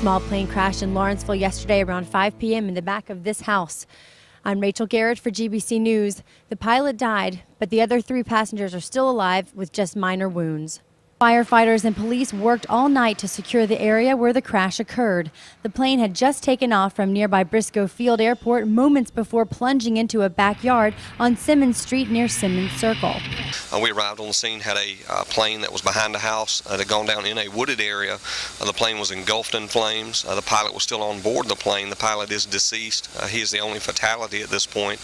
small plane crashed in Lawrenceville yesterday around 5 p.m. in the back of this house. I'm Rachel Garrett for GBC News. The pilot died, but the other 3 passengers are still alive with just minor wounds. Firefighters and police worked all night to secure the area where the crash occurred. The plane had just taken off from nearby Briscoe Field Airport moments before plunging into a backyard on Simmons Street near Simmons Circle. We arrived on the scene, had a plane that was behind the house that had gone down in a wooded area. The plane was engulfed in flames. The pilot was still on board the plane. The pilot is deceased. He is the only fatality at this point.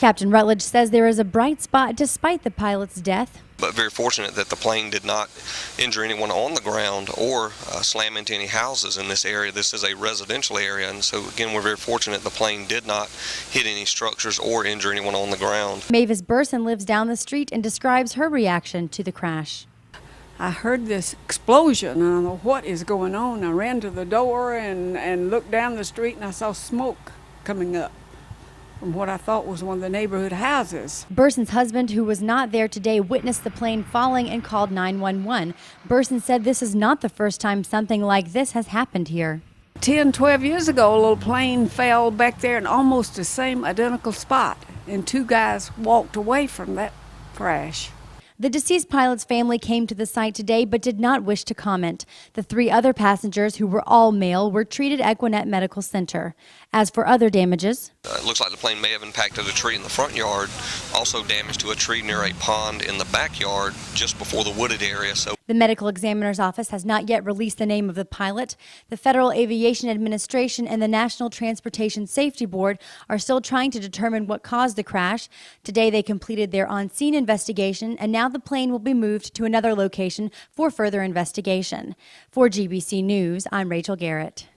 Captain Rutledge says there is a bright spot despite the pilot's death. But very fortunate that the plane did not injure anyone on the ground or slam into any houses in this area. This is a residential area, and so again, we're very fortunate the plane did not hit any structures or injure anyone on the ground. Mavis Burson lives down the street and describes her reaction to the crash. I heard this explosion, and I don't know what is going on. I ran to the door and looked down the street, and I saw smoke coming up from what I thought was one of the neighborhood houses. Burson's husband, who was not there today, witnessed the plane falling and called 911. Burson said this is not the first time something like this has happened here. 10, 12 years ago, a little plane fell back there in almost the same identical spot, and 2 guys walked away from that crash. The deceased pilot's family came to the site today but did not wish to comment. The 3 other passengers, who were all male, were treated at Gwinnett Medical Center. As for other damages, it looks like the plane may have impacted a tree in the front yard, also damage to a tree near a pond in the backyard just before the wooded area. So the medical examiner's office has not yet released the name of the pilot. The Federal Aviation Administration and the National Transportation Safety Board are still trying to determine what caused the crash. Today they completed their on-scene investigation, and now the plane will be moved to another location for further investigation. For GBC News, I'm Rachel Garrett.